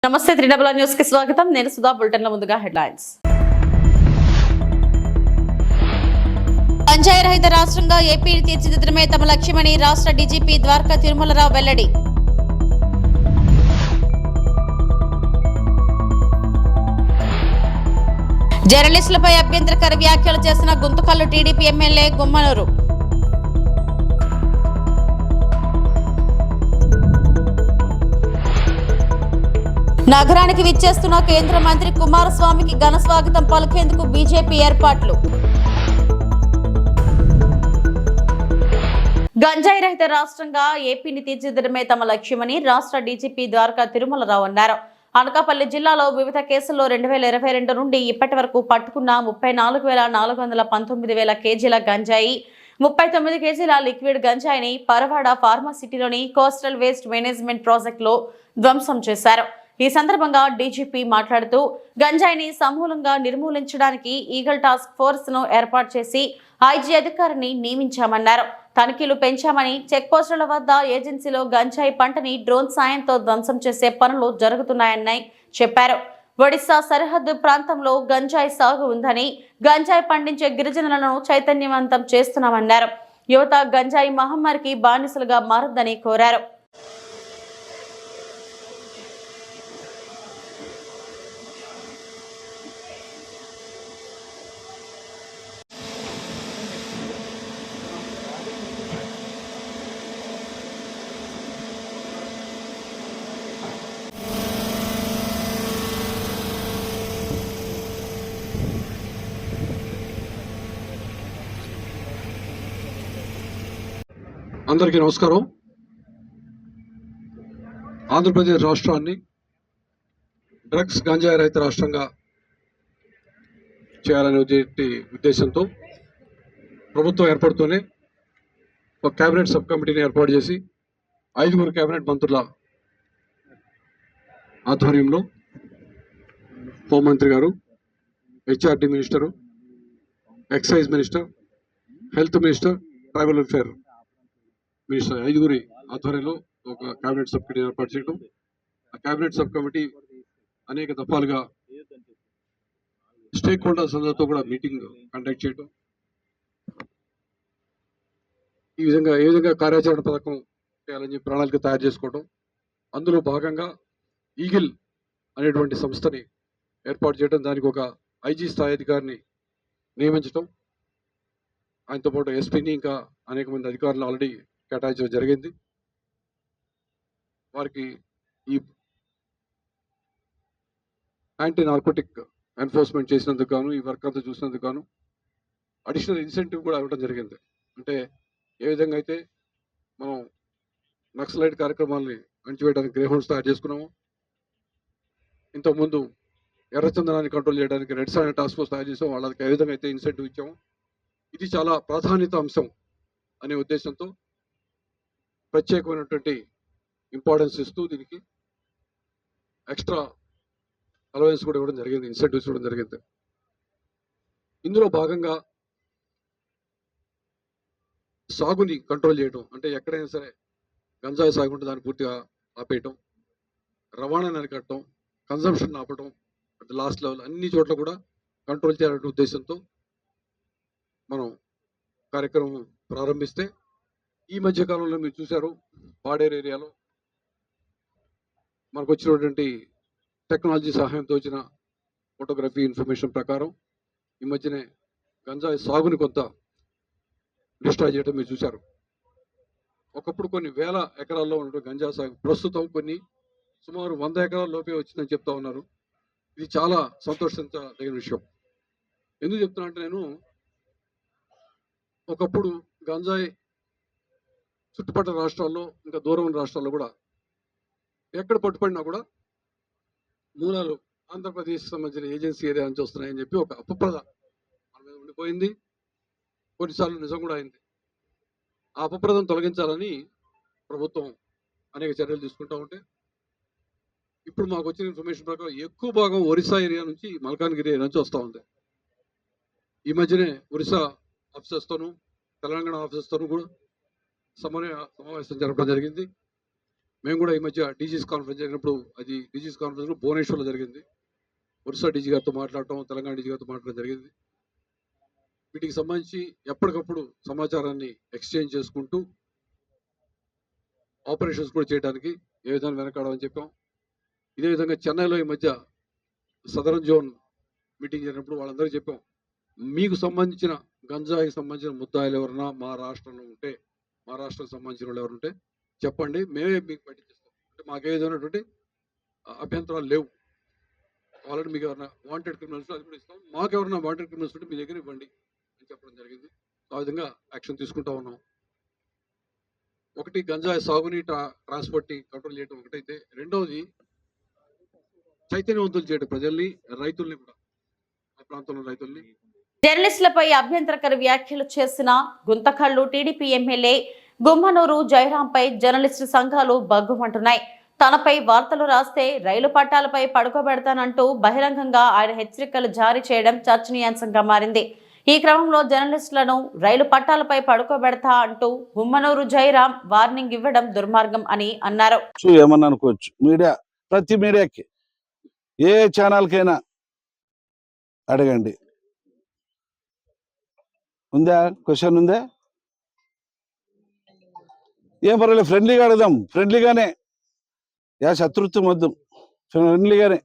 నమస్తే త్రిడబుల్ న్యూస్ కి స్వాగతం. నేను సుధా. బులెటిన్ లో ముందుగా హెడ్లైన్స్. గంజాయి రహిత రాష్ట్రంగా ఏపీని తీర్చిదిద్దడమే తమ లక్ష్యమని రాష్ట్ర డీజీపీ ద్వారకా తిరుమలరావు వెల్లడి. జర్నలిస్టులపై అభ్యంతరకర వ్యాఖ్యలు చేసిన గుంతకల్లు టీడీపీ ఎమ్మెల్యే గుమ్మనూరు. నగరానికి విచ్చేస్తున్న కేంద్ర మంత్రి కుమారస్వామికి ఘన స్వాగతం పలికేందుకు బీజేపీ ఏర్పాట్లు. గంజాయి రహిత రాష్ట్రంగా ఏపీని తీర్చిదిద్దడమే తమ లక్ష్యమని రాష్ట్ర డీజీపీ ద్వారకా తిరుమలరావు అన్నారు. అనకాపల్లి జిల్లాలో వివిధ కేసుల్లో 2022 నుండి ఇప్పటి వరకు పట్టుకున్న 34,419 కేజీల గంజాయి, 39 కేజీల లిక్విడ్ గంజాయిని పరవాడ ఫార్మాసిటీలోని కోస్టల్ వేస్ట్ మేనేజ్మెంట్ ప్రాజెక్టులో ధ్వంసం చేశారు. ఈ సందర్భంగా డీజీపీ మాట్లాడుతూ గంజాయిని సమూలంగా నిర్మూలించడానికి ఈగల్ టాస్క్ ఫోర్స్ ను ఏర్పాటు చేసి ఐజీ అధికారిని నియమించామన్నారు. తనిఖీలు పెంచామని, చెక్ పోస్టుల వద్ద ఏజెన్సీలో గంజాయి పంటని డ్రోన్ సాయంతో ధ్వంసం చేసే పనులు జరుగుతున్నాయని చెప్పారు. ఒడిశా సరిహద్దు ప్రాంతంలో గంజాయి సాగు ఉందని, గంజాయి పండించే గిరిజనులను చైతన్యవంతం చేస్తున్నామన్నారు. యువత గంజాయి మహమ్మారికి బానిసలుగా మారొద్దని కోరారు. అందరికీ నమస్కారం. ఆంధ్రప్రదేశ్ రాష్ట్రాన్ని డ్రగ్స్ గంజాయి రహిత రాష్ట్రంగా చేయాలనే ఉద్దేశంతో ప్రభుత్వం ఏర్పడుతూనే ఒక కేబినెట్ సబ్ కమిటీని ఏర్పాటు చేసి 5 కేబినెట్ మంత్రుల ఆధ్వర్యంలో హోంమంత్రి గారు, HRD minister, excise minister, health minister, tribal welfare minister 5 ఆధ్వర్యంలో ఒక కేబినెట్ సబ్ కమిటీ ఏర్పాటు చేయడం. ఆ కేబినెట్ సబ్ కమిటీ అనేక దఫాలుగా స్టేక్ హోల్డర్స్ అందరితో కూడా మీటింగ్ కండక్ట్ చేయడం, ఏ విధంగా కార్యాచరణ పథకం చేయాలని చెప్పి ప్రణాళిక తయారు చేసుకోవడం. అందులో భాగంగా ఈగిల్ అనేటువంటి సంస్థని ఏర్పాటు చేయడం, దానికి ఒక ఐజీ స్థాయి అధికారిని నియమించడం, ఆయనతో పాటు ఎస్పీని ఇంకా అనేక మంది అధికారులు ఆల్రెడీ కేటాయించడం జరిగింది. వారికి ఈ యాంటీ నార్కోటిక్ ఎన్ఫోర్స్మెంట్ చేసినందుకు గాను, ఈ వర్క్ అంతా చూసినందుకు గాను అడిషనల్ ఇన్సెంటివ్ కూడా ఇవ్వడం జరిగింది. అంటే ఏ విధంగా అయితే మనం నక్సలైట్ కార్యక్రమాలని అణచివేయడానికి గ్రే హౌండ్స్ తయారు చేసుకున్నాము, ఇంతకుముందు ఎర్రచందనాన్ని కంట్రోల్ చేయడానికి రెడ్ సాయిల్ టాస్క్ ఫోర్స్ తయారు చేసాము, వాళ్ళకి ఏ విధంగా అయితే ఇన్సెంటివ్ ఇచ్చాము, ఇది చాలా ప్రాధాన్యత అంశం అనే ఉద్దేశంతో ప్రత్యేకమైనటువంటి ఇంపార్టెన్స్ ఇస్తూ దీనికి ఎక్స్ట్రా అలవెన్స్ కూడా ఇవ్వడం జరిగింది, ఇన్సెంటివ్స్ ఇవ్వడం జరిగింది. ఇందులో భాగంగా సాగుని కంట్రోల్ చేయడం, అంటే ఎక్కడైనా సరే గంజాయి సాగు ఉంటే దాన్ని పూర్తిగా ఆపేయటం, రవాణాని అరికట్టడం, కన్సంప్షన్ ఆపడం, అంటే లాస్ట్ లెవెల్ అన్ని చోట్ల కూడా కంట్రోల్ చేయాలనే ఉద్దేశంతో మనం కార్యక్రమం ప్రారంభిస్తే, ఈ మధ్య కాలంలో మీరు చూశారు పాడేరు ఏరియాలో మనకు వచ్చినటువంటి టెక్నాలజీ సహాయంతో వచ్చిన ఫోటోగ్రఫీ ఇన్ఫర్మేషన్ ప్రకారం ఈ మధ్యనే గంజాయి సాగుని కొంత డిస్ట్రాయ్ చేయడం మీరు చూశారు. ఒకప్పుడు కొన్ని వేల ఎకరాల్లో ఉన్నటువంటి గంజాయి సాగు ప్రస్తుతం సుమారు 100 ఎకరాల లోపే వచ్చిందని చెప్తా ఉన్నారు. ఇది చాలా సంతోషించదగిన విషయం. ఎందుకు చెప్తున్నా అంటే, నేను ఒకప్పుడు గంజాయి చుట్టుపక్కల రాష్ట్రాల్లో, ఇంకా దూరం ఉన్న రాష్ట్రాల్లో కూడా ఎక్కడ పట్టుపడినా కూడా మూలాలు ఆంధ్రప్రదేశ్ సంబంధించిన ఏజెన్సీ ఏరియా నుంచి వస్తున్నాయని చెప్పి ఒక అపప్రద మన మీద ఉండిపోయింది. కొన్నిసార్లు నిజం కూడా అయింది. ఆ అపప్రదం తొలగించాలని ప్రభుత్వం అనేక చర్యలు తీసుకుంటూ ఉంటే, ఇప్పుడు మాకు వచ్చిన ఇన్ఫర్మేషన్ ప్రకారం ఎక్కువ భాగం ఒరిస్సా ఏరియా నుంచి, మల్కాన్గిరి ఏరియా నుంచి వస్తూ ఉంది. ఈ మధ్యనే ఒరిస్సా ఆఫీసర్స్తోనూ తెలంగాణ ఆఫీసర్స్తోనూ కూడా సమావేశం జరపడం జరిగింది. మేము కూడా ఈ మధ్య డీజీస్ కాన్ఫరెన్స్ జరిగినప్పుడు అది డీజీస్ కాన్ఫరెన్స్ భువనేశ్వర్లో జరిగింది. ఒరిస్సా డీజీ గారితో మాట్లాడటం, తెలంగాణ డీజీ గారితో మాట్లాడడం జరిగింది. వీటికి సంబంధించి ఎప్పటికప్పుడు సమాచారాన్ని ఎక్స్చేంజ్ చేసుకుంటూ ఆపరేషన్స్ కూడా చేయడానికి ఏ విధంగా వెనకాడమని చెప్పాం. ఇదే విధంగా చెన్నైలో ఈ మధ్య సదరన్ జోన్ మీటింగ్ జరిగినప్పుడు వాళ్ళందరికీ చెప్పాం, మీకు సంబంధించిన గంజాయికి సంబంధించిన ముద్దాయిలు ఎవరన్నా మా రాష్ట్రంలో ఉంటే, మా రాష్ట్రానికి సంబంధించిన వాళ్ళు ఎవరు ఉంటే చెప్పండి, మేమే మీకు పట్టించేస్తాం. అంటే మాకే విధమైనటువంటి అభ్యంతరాలు లేవు. ఆల్రెడీ మీకు ఎవరైనా వాంటెడ్ క్రిమినల్స్ అది కూడా ఇస్తాం, మాకు ఎవరైనా వాంటెడ్ క్రిమినల్స్ ఉంటే మీ దగ్గర ఇవ్వండి అని చెప్పడం జరిగింది. ఆ విధంగా యాక్షన్ తీసుకుంటా ఉన్నాం. ఒకటి గంజాయి సాగుని ట్రాన్స్పోర్ట్ని కంట్రోల్ చేయడం ఒకటైతే, రెండవది చైతన్యవంతులు చేయడం ప్రజల్ని, రైతుల్ని కూడా, ఆ ప్రాంతంలో రైతుల్ని. జర్నలిస్టులపై అభ్యంతరకర వ్యాఖ్యలు చేసిన గుంతకల్లు టీడీపీ ఎమ్మెల్యే గుమ్మనూరు జయరాంపై జర్నలిస్టు సంఘాలు బగ్గుమంటున్నాయి. తనపై వార్తలు రాస్తే రైలు పట్టాలపై పడుకోబెడతానంటూ బహిరంగంగా ఆయన హెచ్చరికలు జారీ చేయడం చర్చనీయాంశంగా మారింది. ఈ క్రమంలో జర్నలిస్టులను రైలు పట్టాలపై పడుకోబెడతా అంటూ గుమ్మనూరు జయరాం వార్నింగ్ ఇవ్వడం దుర్మార్గం అని అన్నారు. ఏమన్నా అనుకోవచ్చు, మీడియా ప్రతి మీడియాకి ఏ ఛానల్కైనా అడగండి. ఉందా క్వశ్చన్ ఉందా? ఏం పర్వాలేదు, ఫ్రెండ్లీగా అడదాం. ఫ్రెండ్లీగానే, శత్రుత్వం వద్దు, ఫ్రెండ్లీగానే.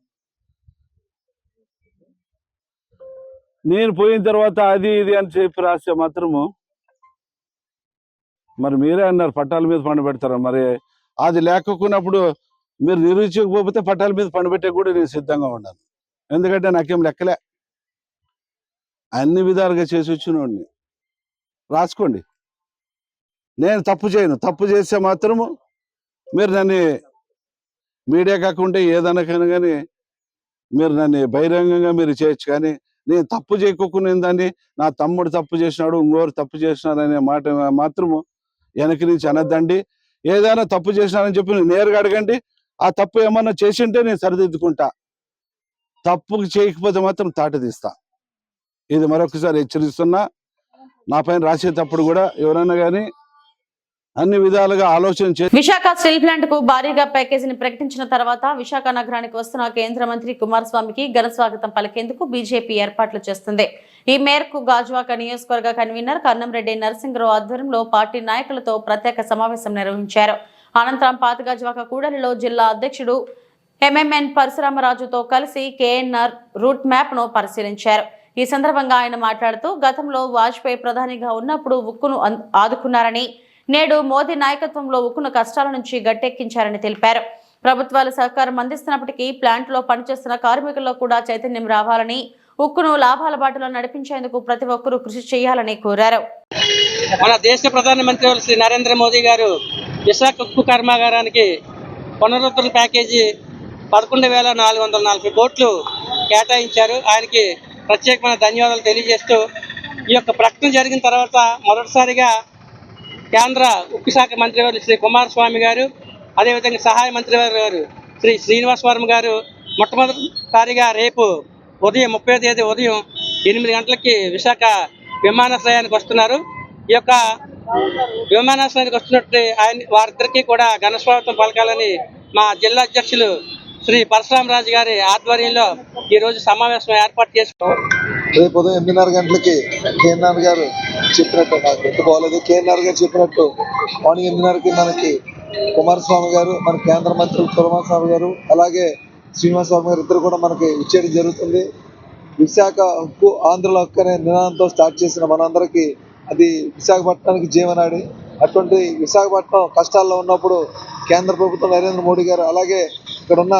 నేను పోయిన తర్వాత అది ఇది అని చెప్పి రాస్తే మాత్రము మరి మీరే అన్నారు పట్టాల మీద పండబెడతారు. మరి అది లేకపోయినప్పుడు మీరు నిరూపించకపోతే పట్టాల మీద పండబెట్టే కూడా నేను సిద్ధంగా ఉన్నాను. ఎందుకంటే నాకేం లెక్కలే, అన్ని విధాలుగా చేసి వచ్చినోడిని. రాసుకోండి, నేను తప్పు చేయను. తప్పు చేస్తే మాత్రము మీరు నన్ను మీడియా కాకుండా ఏదైనా కానీ మీరు నన్ను బహిరంగంగా మీరు చేయొచ్చు, కానీ నేను తప్పు చేయకోకుండా దాన్ని నా తమ్ముడు తప్పు చేసినాడు, ఇంకోరు తప్పు చేసినాడు అనే మాట మాత్రము వెనక్కి నుంచి అనద్దండి. ఏదైనా తప్పు చేసినానని చెప్పి నేరుగా అడగండి. ఆ తప్పు ఏమన్నా చేసింటే నేను సరిదిద్దుకుంటా, తప్పు చేయకపోతే మాత్రం తాట తీస్తా. ఇది మరొకసారి హెచ్చరిస్తున్నా. నా పైన రాసేటప్పుడు కూడా ఎవరైనా కానీ అన్ని విధాలుగా ఆలోచన చేసి. విశాఖ స్టీల్ ప్లాంట్ కు భారీగా ప్యాకేజీని ప్రకటించిన తర్వాత విశాఖ నగరానికి వస్తున్న కేంద్ర మంత్రి కుమారస్వామికి ఘన స్వాగతం పలికేందుకు బీజేపీ ఏర్పాట్లు చేస్తుంది. ఈ మేరకు గాజువాక నియోజకవర్గ కన్వీనర్ కన్నంరెడ్డి నరసింహరావు ఆధ్వర్యంలో పార్టీ నాయకులతో ప్రత్యేక సమావేశం నిర్వహించారు. అనంతరం పాత గాజువాక కూడలిలో జిల్లా అధ్యక్షుడు ఎంఎంఎన్ పరశురామరాజుతో కలిసి కేఎన్ఆర్ రూట్ మ్యాప్ ను పరిశీలించారు. ఈ సందర్భంగా ఆయన మాట్లాడుతూ గతంలో వాజ్పేయి ప్రధానిగా ఉన్నప్పుడు ఉక్కును ఆదుకున్నారని, నేడు మోదీ నాయకత్వంలో ఉక్కును కష్టాల నుంచి గట్టెక్కించారని తెలిపారు. ప్రభుత్వాలు సహకారం అందిస్తున్నప్పటికీ ప్లాంట్ లో పనిచేస్తున్న కార్మికుల్లో కూడా చైతన్యం రావాలని, ఉక్కును లాభాల బాటలో నడిపించేందుకు ప్రతి ఒక్కరూ కృషి చేయాలని కోరారు. మన దేశ ప్రధానమంత్రి శ్రీ నరేంద్ర మోదీ గారు విశాఖ ఉక్కు కర్మాగారానికి పునరుద్ధరణ ప్యాకేజీ 11,440 కోట్లు కేటాయించారు. ఆయనకి ప్రత్యేకమైన ధన్యవాదాలు తెలియజేస్తూ, ఈ యొక్క ప్రకటన జరిగిన తర్వాత మొదటిసారిగా కేంద్ర ఉక్కు శాఖ మంత్రివర్యులు శ్రీ కుమారస్వామి గారు, అదేవిధంగా సహాయ మంత్రివర్యులు గారు శ్రీ శ్రీనివాస్ వర్మ గారు మొట్టమొదటిసారిగా రేపు ఉదయం 30వ తేదీ ఉదయం 8 గంటలకి విశాఖ విమానాశ్రయానికి వస్తున్నారు. ఈ యొక్క విమానాశ్రయానికి వస్తున్నట్టు వారిద్దరికీ కూడా ఘన స్వాగతం పలకాలని మా జిల్లా అధ్యక్షులు శ్రీ పరశురామరాజు గారి ఆధ్వర్యంలో ఈ రోజు సమావేశం ఏర్పాటు చేసుకున్నాం. రేపు ఉదయం 8:30 గంటలకి కేఎన్ఆర్ గారు చెప్పినట్టు, నాకు గుర్తుకోలేదు, కేఎన్ఆర్ గారు చెప్పినట్టు మార్నింగ్ 8:30కి మనకి కుమారస్వామి గారు, మన కేంద్ర మంత్రులు కుమారస్వామి గారు, అలాగే శ్రీనివాసరావు గారు ఇద్దరు కూడా మనకి ఇచ్చేయడం జరుగుతుంది. విశాఖ హక్కు ఆంధ్రుల హక్కు అనే నినాదంతో స్టార్ట్ చేసిన మనందరికీ అది విశాఖపట్నానికి జీవనాడి. అటువంటి విశాఖపట్నం కష్టాల్లో ఉన్నప్పుడు కేంద్ర ప్రభుత్వం నరేంద్ర మోడీ గారు, అలాగే ఇక్కడ ఉన్న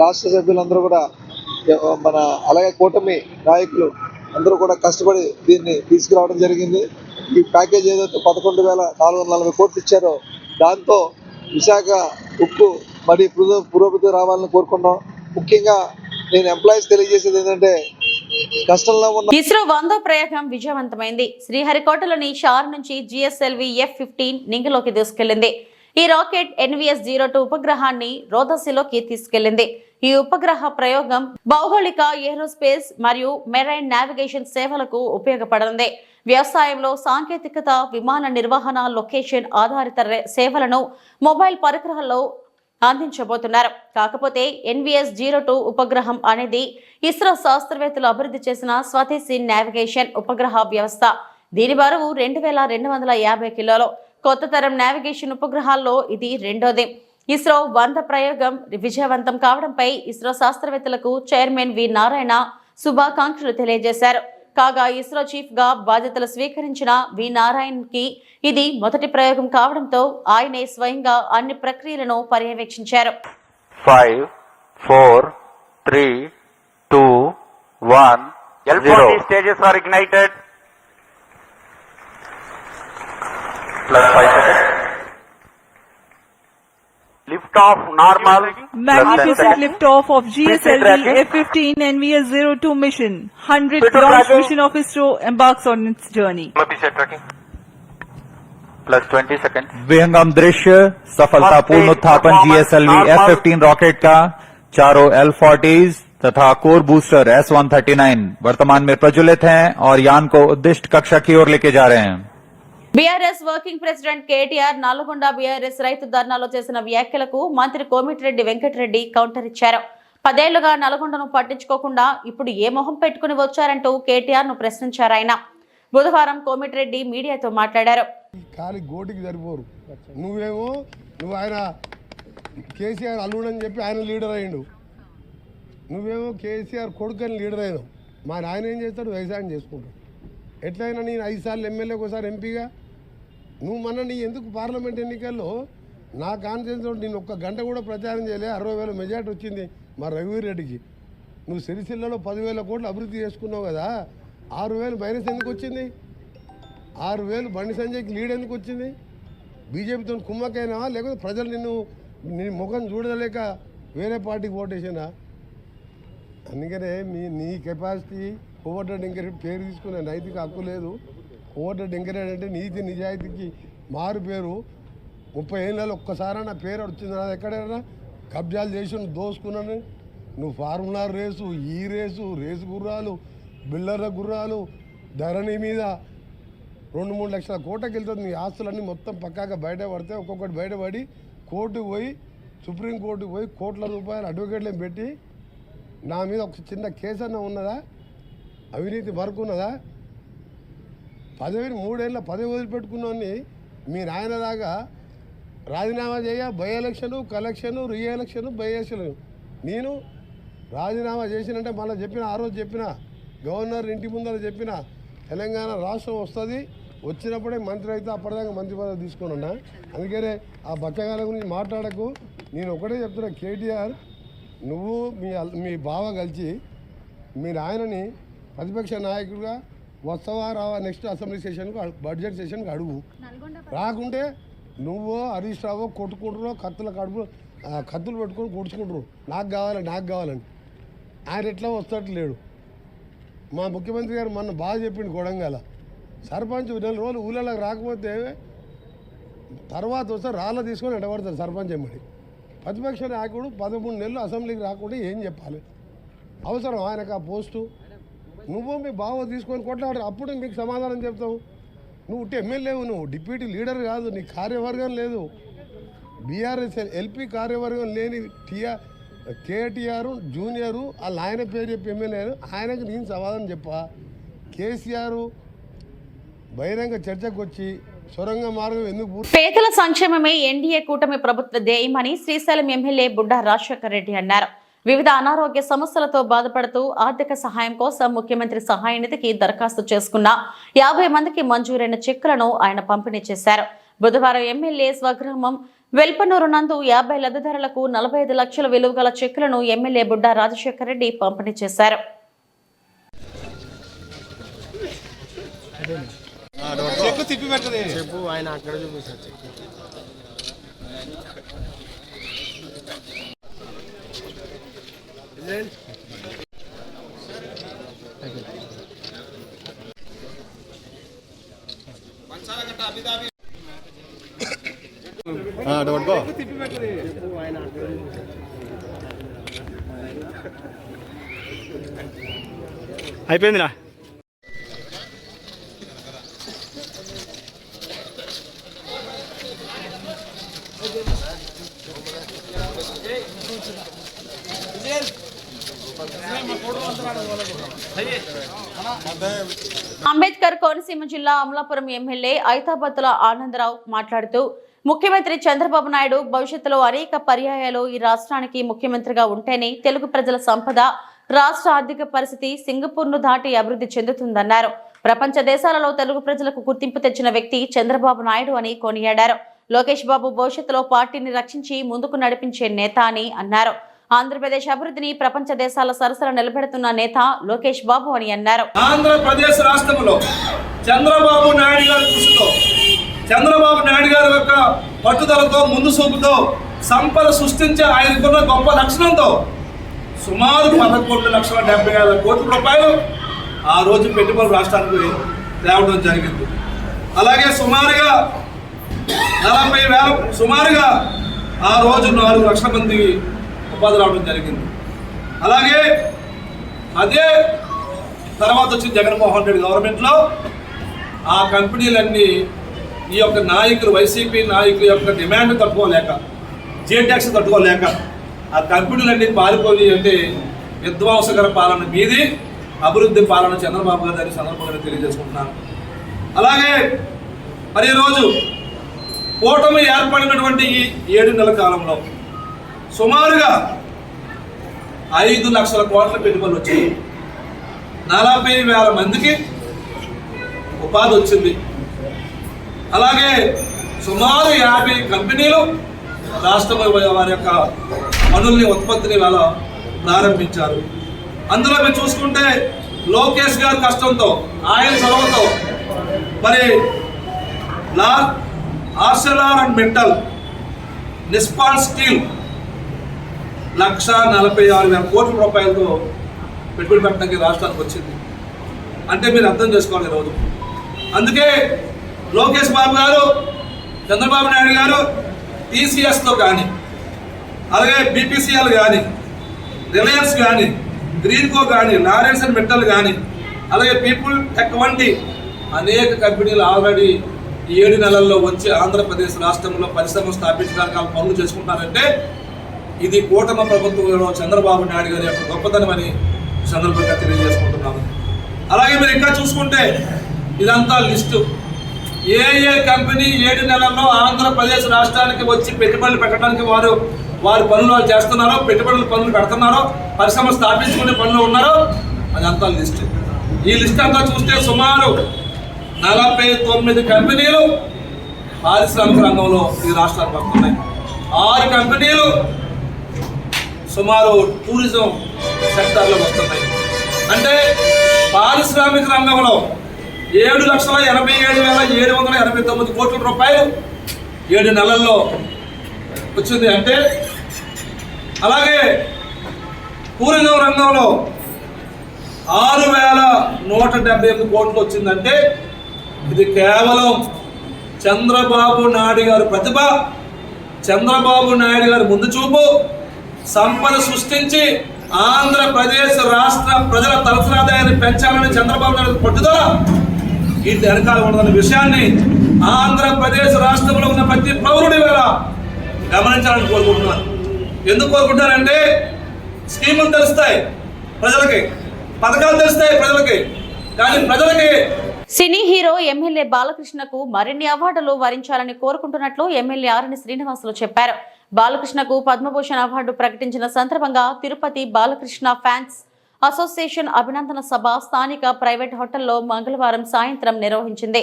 రాష్ట్ర సభ్యులందరూ కూడా, మన అలాగే కూటమి నాయకులు అందరూ కూడా కష్టపడి దీన్ని తీసుకురావడం జరిగింది. ఈ ప్యాకేజ్ ఏదైతే 11,440 కోట్లు ఇచ్చారో దాంతో విశాఖ ఉక్కు మరి పురోగతి రావాలని కోరుకున్నాం. ముఖ్యంగా నేను ఎంప్లాయీస్ తెలియజేసేది ఏంటంటే, కష్టంలో ఉన్న ఇస్రో 100వ ప్రయోగం విజయవంతమైంది. శ్రీహరికోటలోని షార్ నుంచి GSLV F-15 నింగిలోకి దూసుకెళ్లింది. ఈ రాకెట్ NVS-02 ఉపగ్రహాన్ని రోదసిలోకి తీసుకెళ్లింది. ఈ ఉపగ్రహ ప్రయోగం భౌగోళిక, ఏరోస్పేస్ మరియు మెరైన్ నావిగేషన్ సేవలకు ఉపయోగపడనుంది. వ్యవసాయంలో సాంకేతికత, విమాన నిర్వహణ, లొకేషన్ ఆధారిత సేవలను, మొబైల్ పరికరాల్లో అందించబోతున్నారు. కాకపోతే NVS-02 ఉపగ్రహం అనేది ఇస్రో శాస్త్రవేత్తలు అభివృద్ధి చేసిన స్వదేశీ నావిగేషన్ ఉపగ్రహ వ్యవస్థ. దీని బరువు 2250 కిలోలు. కొత్త తరం నావిగేషన్ ఉపగ్రహాల్లో ఇది రెండోది. ఇస్రో 100 ప్రయోగం విజయవంతం కావడంపై ఇస్రో శాస్త్రవేత్తలకు చైర్మన్ వి నారాయణ శుభాకాంక్షలు తెలియజేశారు. కాగా ఇస్రో చీఫ్ గా బాధ్యతలు స్వీకరించిన వి నారాయణ్కి ఇది మొదటి ప్రయోగం కావడంతో ఆయనే స్వయంగా అన్ని ప్రక్రియలను పర్యవేక్షించారు. 5, 4, 3, 2, 1, L40 stages are ignited. Plus 5 seconds. Lift off normal. Magnificent liftoff of GSLV F-15 NVS-02 mission. 100th launch mission of ISRO embarks on its journey. Tracking. Plus 20 seconds. विहंगम दृश्य सफलतापूर्ण उत्थापन GSLV F-15 रॉकेट का चारों L40s तथा core booster S-139 वर्तमान में प्रज्वलित हैं और यान को उद्दिष्ट कक्षा की ओर लेके जा रहे हैं. BRS working president KTR Nalgonda BRS రైతు ధర్నాలో చేసిన వ్యాఖ్యలకు మంత్రి కోమిటిరెడ్డి వెంకటరెడ్డి కౌంటర్ ఇచ్చారు. 10 ఏళ్లుగా నల్గొండను పట్టించుకోకుండా ఇప్పుడు ఏ మొహం పెట్టుకుని వచ్చారంటూ కేటీఆర్ ను ప్రశ్నించారు. ఆయన బుధవారం కోమిటిరెడ్డి మీడియాతో మాట్లాడారు. ఖాళీ గోటికి సరిపోరు. నువ్వు ఆయన కేసీఆర్ అల్లుడని చెప్పి ఆయన లీడర్ అయ్యిండు. నువ్వేమో కేసీఆర్ కొడుకని లీడర్ అయినావు. మా ఆయన ఏం చేస్తాడు? వ్యవసాయం చేసుకుంటాడు. ఎట్లయినా నేను 5 సార్లు ఎమ్మెల్యేకి ఒకసారి ఎంపీగా నువ్వు నీ ఎందుకు పార్లమెంట్ ఎన్నికల్లో నా కాన్ఫిడెన్స్ నేను ఒక్క గంట కూడా ప్రచారం చేయలే. 60,000 మెజార్టీ వచ్చింది మా రఘువీరెడ్డికి. నువ్వు సిరిసిల్లలో 10,000 కోట్లు అభివృద్ధి చేసుకున్నావు కదా. 6,000 మైనస్ ఎందుకు వచ్చింది? 6,000 బండి సంజయ్కి లీడ్ ఎందుకు వచ్చింది? బీజేపీతో కుమ్మకైనావా లేకపోతే ప్రజలు నీ ముఖం చూడలేక వేరే పార్టీకి ఓటేసినా? అందుకనే నీ కెపాసిటీ కోవర్ట్ ఎంకరేజ్ పేరు తీసుకునే నైతిక హక్కు లేదు. కోవర్ట్ ఎంకరేజ్ అంటే నీతి నిజాయితీకి మారు పేరు. 30 ఏళ్ళలో ఒక్కసారి నా పేరు వచ్చింది. నాది ఎక్కడైనా కబ్జాలు చేసి దోసుకున్నాను. నువ్వు ఫార్ములా రేసు, ఈ రేసు గుర్రాలు, బిల్డర్ల గుర్రాలు, ధరణి మీద 2-3 లక్షల కోట్లకి వెళ్తుంది. నీ ఆస్తులన్నీ మొత్తం పక్కాగా బయటపడితే ఒక్కొక్కటి బయటపడి కోర్టుకు పోయి సుప్రీంకోర్టుకు పోయి కోట్ల రూపాయలు అడ్వకేట్లను పెట్టి నా మీద ఒక చిన్న కేసు అన్న ఉన్నదా? అవినీతి మరుకున్నదా? పదవిని 3 ఏళ్ళ పదవి వదిలిపెట్టుకున్నాన్ని మీ నాయనలాగా రాజీనామా చేయ by election, collection, re election, by election. నేను రాజీనామా చేసినంటే మళ్ళీ ఆ రోజు చెప్పిన గవర్నర్ ఇంటి ముందర చెప్పిన తెలంగాణ రాష్ట్రం వస్తుంది, వచ్చినప్పుడే మంత్రి అయితే అప్పటిదాకా మంత్రి పదవి తీసుకొని ఉన్నా. అందుకనే ఆ బచ్చగాల గురించి మాట్లాడకు. నేను ఒకటే చెప్తున్నా, కేటీఆర్ నువ్వు మీ బావ కలిసి మీ నాయనని ప్రతిపక్ష నాయకుడిగా వస్తావా రావా నెక్స్ట్ అసెంబ్లీ సెషన్కు బడ్జెట్ సెషన్కి అడుగు. రాకుంటే నువ్వు హరీష్ రావు కొట్టుకుంటున్నావు, కత్తులు పెట్టుకొని కొడుచుకుంటారు. నాకు కావాలని ఆయన ఎట్లా వస్తట్టు లేడు. మా ముఖ్యమంత్రి గారు మొన్న బాగా చెప్పిండు. కొడంగల సర్పంచ్ 4 రోజులు ఊళ్ళలోకి రాకపోతే తర్వాత వస్తే రాళ్ళ తీసుకొని ఎడబడతారు సర్పంచ్ ఎమ్మడి. ప్రతిపక్ష నాయకుడు 13 నెలలు అసెంబ్లీకి రాకుండా ఏం చెప్పాలి? అవసరం ఆయనకు ఆ పోస్టు? నువ్వు మీ బావ తీసుకొని కొట్లాడు, అప్పుడు మీకు సమాధానం చెప్తావు. నువ్వు ఎమ్మెల్యేవు, నువ్వు డిప్యూటీ లీడర్ కాదు, నీ కార్యవర్గం లేదు. బీఆర్ఎస్ ఎల్పీ కార్యవర్గం లేని కేటీఆర్ జూనియరు వాళ్ళ ఆయన పేరు చెప్పి ఎమ్మెల్యేను. ఆయనకు నేను సమాధానం చెప్పా. కేసీఆర్ బహిరంగ చర్చకు వచ్చి సొరంగ మార్గం ఎందుకు? పేదల సంక్షేమమే ఎన్డీఏ కూటమి ప్రభుత్వ ధ్యేయమని శ్రీశైలం ఎమ్మెల్యే బుడ్డా రాజశేఖర్ రెడ్డి అన్నారు. వివిధ అనారోగ్య సమస్యలతో బాధపడుతూ ఆర్థిక సహాయం కోసం ముఖ్యమంత్రి సహాయ నిధికి దరఖాస్తు చేసుకున్న 50 మందికి మంజూరైన చెక్కులను ఆయన పంపిణీ చేశారు. బుధవారం ఎమ్మెల్యే స్వగ్రామం వెల్పనూరు నందు 50 లబ్ధిదారులకు 45 లక్షల విలువ గల చెక్కులను ఎమ్మెల్యే బుడ్డా రాజశేఖర్ రెడ్డి పంపిణీ చేశారు. అయిపోయిందిరా. అంబేద్కర్ కోనసీమ జిల్లా అమలాపురం ఎమ్మెల్యే ఐతాబత్తుల ఆనందరావు మాట్లాడుతూ ముఖ్యమంత్రి చంద్రబాబు నాయుడు భవిష్యత్తులో అనేక పర్యాయాలు ఈ రాష్ట్రానికి ముఖ్యమంత్రిగా ఉంటేనే తెలుగు ప్రజల సంపద, రాష్ట్ర ఆర్థిక పరిస్థితి సింగపూర్ను దాటి అభివృద్ధి చెందుతుందన్నారు. ప్రపంచ దేశాలలో తెలుగు ప్రజలకు గుర్తింపు తెచ్చిన వ్యక్తి చంద్రబాబు నాయుడు అని కొనియాడారు. లోకేష్ బాబు భవిష్యత్తులో పార్టీని రక్షించి ముందుకు నడిపించే నేత అని అన్నారు. ఆంధ్రప్రదేశ్ అభివృద్ధిని ప్రపంచ దేశాల సరసన నిలబెడుతున్న నేత లోకేష్ బాబు అని అన్నారు. ఆంధ్రప్రదేశ్ రాష్ట్రంలో చంద్రబాబు నాయుడు గారి కృషితో, చంద్రబాబు నాయుడు గారి యొక్క పట్టుదలతో, ముందు చూపుతో సంపద సృష్టించే ఆయనకున్న గొప్ప లక్షణంతో సుమారు 11,70,000 కోట్ల రూపాయలు ఆ రోజు పెట్టుబడులు రాష్ట్రానికి తేవడం జరిగింది. అలాగే సుమారుగా 40,000 ఆ రోజు 4 లక్షల మందికి ఉపాధి రావడం జరిగింది. అలాగే అదే తర్వాత వచ్చి జగన్మోహన్ రెడ్డి గవర్నమెంట్లో ఆ కంపెనీలన్నీ ఈ యొక్క నాయకులు, వైసీపీ నాయకుల యొక్క డిమాండ్ తట్టుకోలేక, జేటాక్స్ తట్టుకోలేక ఆ కంపెనీలన్నీ పారిపోయి అంటే విధ్వంసకర పాలన మీది అభివృద్ధి పాలన చంద్రబాబు గారు దాని సందర్భంగా తెలియజేసుకుంటున్నాను. అలాగే మరి ఈరోజు కూటమి ఏర్పడినటువంటి ఈ 7 నెలల కాలంలో సుమారుగా 5 లక్షల కోట్ల పెట్టుబడులు వచ్చాయి. 40,000 మందికి ఉపాధి వచ్చింది. అలాగే సుమారు 50 కంపెనీలు రాష్ట్ర వారి యొక్క పనుల్ని, ఉత్పత్తిని వాళ్ళ ప్రారంభించారు. అందులో మీరు చూసుకుంటే లోకేష్ గారి కష్టంతో, ఆయన చొరవతో మరి ఆర్సెలార్ అండ్ మెటల్, నిస్పాన్ స్టీల్ 1,46,000 కోట్ల రూపాయలతో పెట్టుబడి పెట్టడానికి రాష్ట్రానికి వచ్చింది. అంటే మీరు అర్థం చేసుకోవాలి ఈరోజు. అందుకే లోకేష్ బాబు గారు, చంద్రబాబు నాయుడు గారు టీసీఎస్తో కానీ, అలాగే బీపీసీఎల్ కానీ, రిలయన్స్ కానీ, గ్రీన్కో కానీ, లారెన్స్ అండ్ మెటల్ కానీ, అలాగే పీపుల్ టెక్ వంటి అనేక కంపెనీలు ఆల్రెడీ 7 నెలల్లో వచ్చి ఆంధ్రప్రదేశ్ రాష్ట్రంలో పరిశ్రమలు స్థాపించడానికి వాళ్ళు పనులు చేసుకుంటారంటే ఇది కూటమి ప్రభుత్వంలో చంద్రబాబు నాయుడు గారి యొక్క గొప్పతనం అని సందర్భంగా తెలియజేసుకుంటున్నాను. అలాగే మీరు ఇంకా చూసుకుంటే ఇదంతా లిస్టు. ఏ కంపెనీ 7 నెలల్లో ఆంధ్రప్రదేశ్ రాష్ట్రానికి వచ్చి పెట్టుబడులు పెట్టడానికి వారి పనులు చేస్తున్నారో, పనులు పెడుతున్నారో, పరిశ్రమ స్థాపించుకునే పనులు ఉన్నారో అదంతా లిస్టు. ఈ లిస్ట్ అంతా చూస్తే సుమారు 49 కంపెనీలు పారిశ్రామిక రంగంలో ఈ రాష్ట్రానికి వస్తున్నాయి. 6 కంపెనీలు సుమారు టూరిజం సెక్టార్లో వస్తున్నాయి. అంటే పారిశ్రామిక రంగంలో 7,87,789 కోట్ల రూపాయలు 7 నెలల్లో వచ్చింది. అంటే అలాగే టూరిజం రంగంలో 6,178 కోట్లు వచ్చిందంటే ఇది కేవలం చంద్రబాబు నాయుడు గారి ప్రతిభ, చంద్రబాబు నాయుడు గారి ముందు చూపు, సంపద సృష్టించి ఆంధ్రప్రదేశ్ రాష్ట్ర ప్రజల తలసరి ఆదాయాన్ని పెంచాలని చంద్రబాబు నాయుడు పట్టుదల వీటి వెనకాల ఉన్నదన్న విషయాన్ని ఆంధ్రప్రదేశ్ రాష్ట్రంలో ఉన్న ప్రతి పౌరుడి వేళ గమనించాలని కోరుకుంటున్నాను. ఎందుకు కోరుకుంటారంటే స్కీములు తెలుస్తాయి ప్రజలకి, పథకాలు తెలుస్తాయి ప్రజలకి, కానీ ప్రజలకి. సినీ హీరో ఎమ్మెల్యే బాలకృష్ణకు మరిన్ని అవార్డులు వరించాలని కోరుకుంటున్నట్లు ఎమ్మెల్యే ఆరణి శ్రీనివాసులు చెప్పారు. బాలకృష్ణకు పద్మభూషణ్ అవార్డు ప్రకటించిన సందర్భంగా తిరుపతి బాలకృష్ణ ఫ్యాన్స్ అసోసియేషన్ అభినందన సభ స్థానిక ప్రైవేట్ హోటల్లో మంగళవారం సాయంత్రం నిర్వహించింది.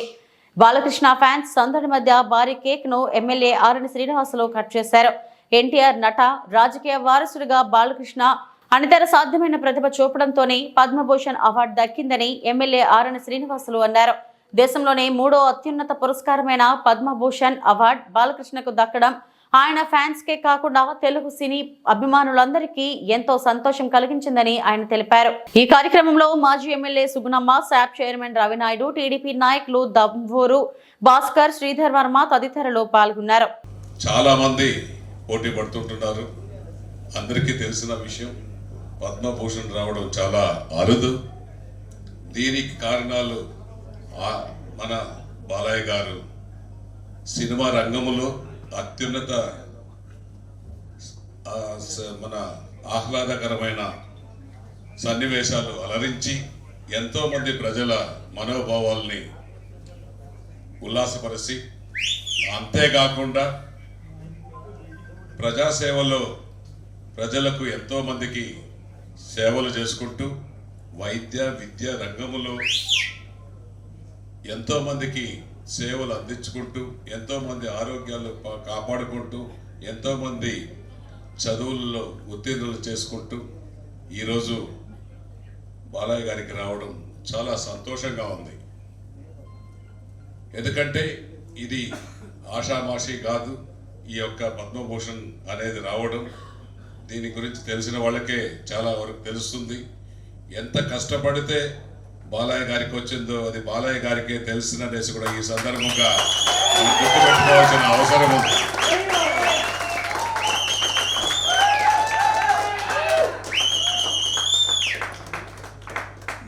బాలకృష్ణ ఫ్యాన్స్ సందడి మధ్య భారీ కేక్ ను ఎమ్మెల్యే ఆరణి శ్రీనివాసులు కట్ చేశారు. ఎన్టీఆర్ నట, రాజకీయ వారసుడిగా బాలకృష్ణ అనితర సాధ్యమైన ప్రతిభ చూపడంతోనే పద్మభూషణ్ అవార్డు దక్కిందని ఎమ్మెల్యే ఆరణి శ్రీనివాసులు అన్నారు. దేశంలోనే 3వ అత్యున్నత పురస్కారమైన పద్మభూషణ్ అవార్డు బాలకృష్ణకు దక్కడం ఆయన ఫ్యాన్స్ కే కాకుండా తెలుగు సినీ అభిమానులందరికీ ఎంతో సంతోషం కలిగించిందని ఆయన తెలిపారు. ఈ కార్యక్రమంలో మాజీ MLA Sugunamma, SAAP chairman Ravi Naidu, TDP నాయకులు దంవూరు భాస్కర్, శ్రీధర్ వర్మ తదితరులు పాల్గొన్నారు. చాలా మంది పోటీ పడుతుంటున్నారు. అందరికీ తెలిసిన విషయం, పద్మభూషణ్ రావడం చాలా అరుదు. దీనికి కారణాలు మన బాలయ్య గారు సినిమా రంగంలో అత్యున్నత మన ఆహ్లాదకరమైన సన్నివేశాలు అలరించి ఎంతోమంది ప్రజల మనోభావాల్ని ఉల్లాసపరిచి, అంతేకాకుండా ప్రజాసేవలో ప్రజలకు ఎంతోమందికి సేవలు చేసుకుంటూ వైద్య విద్య రంగములో ఎంతోమందికి సేవలు అందించుకుంటూ, ఎంతోమంది ఆరోగ్యాలు కాపాడుకుంటూ, ఎంతోమంది చదువుల్లో ఉత్తీర్ణులు చేసుకుంటూ ఈరోజు బాలయ్య గారికి రావడం చాలా సంతోషంగా ఉంది. ఎందుకంటే ఇది ఆషామాషి కాదు. ఈ యొక్క పద్మభూషణ్ అనేది రావడం దీని గురించి తెలిసిన వాళ్ళకే చాలా వరకు తెలుస్తుంది. ఎంత కష్టపడితే బాలయ్య గారికి వచ్చిందో అది బాలయ్య గారికే తెలిసిననేసి కూడా ఈ సందర్భంగా గుర్తుపెట్టుకోవాల్సిన అవసరం ఉంది.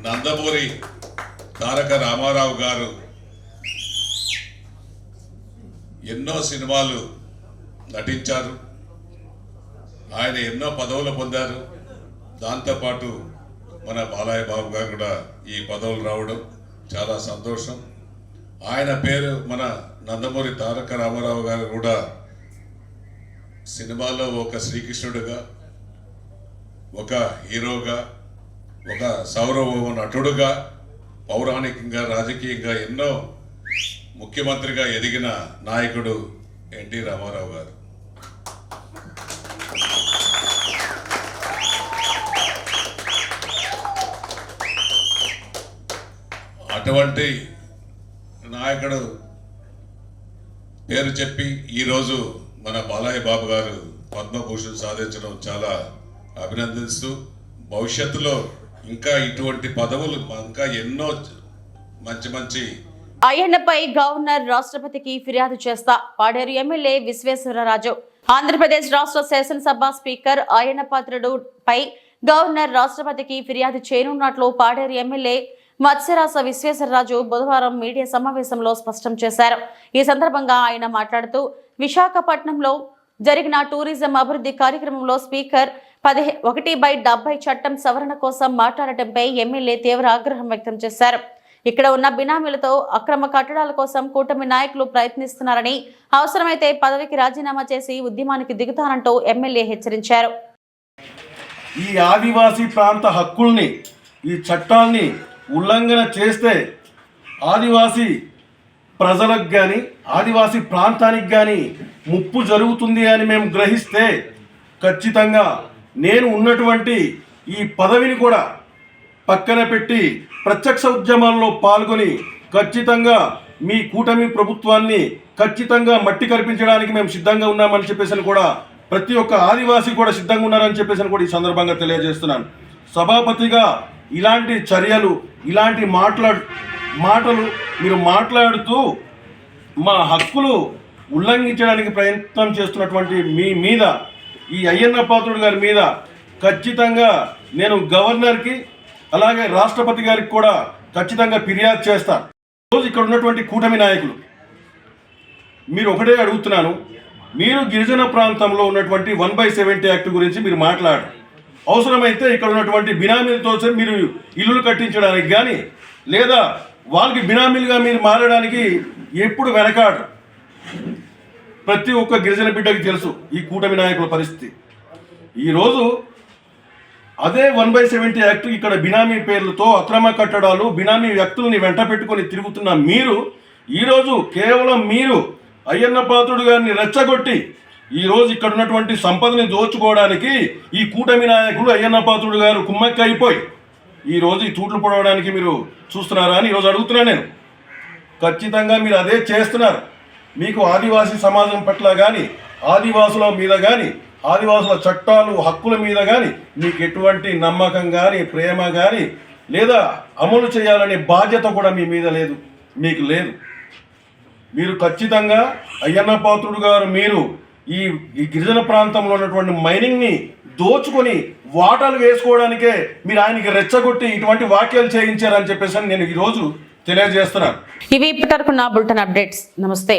నందమూరి తారక రామారావు గారు ఎన్నో సినిమాలు నటించారు. ఆయన ఎన్నో పదవులు పొందారు. దాంతోపాటు మన బాలయ్య బాబు గారు కూడా ఈ పదవులు రావడం చాలా సంతోషం. ఆయన పేరు మన నందమూరి తారక రామారావు గారు కూడా సినిమాలో ఒక శ్రీకృష్ణుడిగా, ఒక హీరోగా, ఒక సౌరవ నటుడుగా, పౌరాణికంగా, రాజకీయంగా ఎన్నో ముఖ్యమంత్రిగా ఎదిగిన నాయకుడు ఎన్టీ రామారావు గారు. అటువంటి నాయకుడు పేరు చెప్పి ఈరోజు మన బాలయ్య బాబు గారు పద్మభూషణ్ సాధించడం చాలా అభినందిస్తూ, భవిష్యత్తులో ఇంకా ఇటువంటి పదవులు ఇంకా ఎన్నో మంచి మంచి. అయ్యన్నపై గవర్నర్ రాష్ట్రపతికి ఫిర్యాదు చేస్తా పాడేరు ఎమ్మెల్యే విశ్వేశ్వరరాజు. ఆంధ్రప్రదేశ్ రాష్ట్ర శాసనసభ స్పీకర్ అయ్యన్న పాత్రుడు పై గవర్నర్ రాష్ట్రపతికి ఫిర్యాదు చేయనున్నట్లు పాడేరు ఎమ్మెల్యే మత్స్యరాజ విశ్వేశ్వరరాజు బుధవారం మీడియా సమావేశంలో స్పష్టం చేశారు. ఈ సందర్భంగా ఆయన మాట్లాడుతూ, విశాఖపట్నంలో జరిగిన టూరిజం అభివృద్ధి కార్యక్రమంలో స్పీకర్ 1/70 చట్టం సవరణ కోసం మాట్లాడటంపై ఎమ్మెల్యే తీవ్ర ఆగ్రహం వ్యక్తం చేశారు. ఇక్కడ ఉన్న బినామీలతో అక్రమ కట్టడాల కోసం కూటమి నాయకులు ప్రయత్నిస్తున్నారని, అవసరమైతే పదవికి రాజీనామా చేసి ఉద్యమానికి దిగుతానంటూ ఎమ్మెల్యే హెచ్చరించారు. ఈ ఆదివాసీ ప్రాంత హక్కుల్ని, ఈ చట్టాల్ని ఉల్లంఘన చేస్తే ఆదివాసీ ప్రజలకు కానీ ఆదివాసీ ప్రాంతానికి కానీ ముప్పు జరుగుతుంది అని మేము గ్రహిస్తే ఖచ్చితంగా నేను ఉన్నటువంటి ఈ పదవిని కూడా పక్కన పెట్టి ప్రత్యక్ష ఉద్యమాల్లో పాల్గొని ఖచ్చితంగా మీ కూటమి ప్రభుత్వాన్ని ఖచ్చితంగా మట్టి కల్పించడానికి మేము సిద్ధంగా ఉన్నామని చెప్పేసి కూడా ప్రతి ఒక్క ఆదివాసీ కూడా సిద్ధంగా ఉన్నారని చెప్పేసి కూడా ఈ సందర్భంగా తెలియజేస్తున్నాను. సభాపతిగా ఇలాంటి చర్యలు, ఇలాంటి మాటలు మీరు మాట్లాడుతూ మా హక్కులు ఉల్లంఘించడానికి ప్రయత్నం చేస్తున్నటువంటి మీ మీద, ఈ అయ్యన్న పాత్రుడు గారి మీద ఖచ్చితంగా నేను గవర్నర్కి అలాగే రాష్ట్రపతి గారికి కూడా ఖచ్చితంగా ఫిర్యాదు చేస్తాను. రోజు ఇక్కడ ఉన్నటువంటి కూటమి నాయకులు మీరు ఒకటే అడుగుతున్నాను, మీరు గిరిజన ప్రాంతంలో ఉన్నటువంటి 1/70 యాక్ట్ గురించి మీరు మాట్లాడారు. అవసరమైతే ఇక్కడ ఉన్నటువంటి బినామీలతో మీరు ఇల్లులు కట్టించడానికి కానీ లేదా వాళ్ళకి బినామీలుగా మీరు మారడానికి ఎప్పుడు వెనకాడు. ప్రతి ఒక్క గిరిజన బిడ్డకి తెలుసు ఈ కూటమి నాయకుల పరిస్థితి. ఈరోజు అదే 1/70 యాక్ట్ ఇక్కడ బినామీ పేర్లతో అక్రమ కట్టడాలు, బినామీ వ్యక్తుల్ని వెంట పెట్టుకొని తిరుగుతున్న మీరు ఈరోజు కేవలం మీరు అయ్యన్న పాత్రుడు గారిని రెచ్చగొట్టి ఈరోజు ఇక్కడ ఉన్నటువంటి సంపదని దోచుకోవడానికి ఈ కూటమి నాయకులు అయ్యన్న పాత్రుడు గారు కుమ్మక్కి అయిపోయి ఈరోజు ఈ తూట్లు పొడవడానికి మీరు చూస్తున్నారా అని ఈరోజు అడుగుతున్నాను నేను. ఖచ్చితంగా మీరు అదే చేస్తున్నారు. మీకు ఆదివాసీ సమాజం పట్ల కానీ, ఆదివాసుల మీద కానీ, ఆదివాసుల చట్టాలు హక్కుల మీద కానీ మీకు ఎటువంటి నమ్మకం కానీ, ప్రేమ కానీ లేదా అమలు చేయాలనే బాధ్యత కూడా మీ మీద లేదు, మీకు లేదు. మీరు ఖచ్చితంగా అయ్యన్న పాత్రుడు గారు మీరు ఈ గిరిజన ప్రాంతంలో ఉన్నటువంటి మైనింగ్ని దోచుకొని వాటాలు వేసుకోవడానికే మీరు ఆయనకి రెచ్చగొట్టి ఇటువంటి వ్యాఖ్యలు చేయించారని చెప్పేసి నేను ఈరోజు తెలియజేస్తున్నాను. ఇవి ఇప్పటివరకు నా బులెటిన్ అప్డేట్స్. నమస్తే.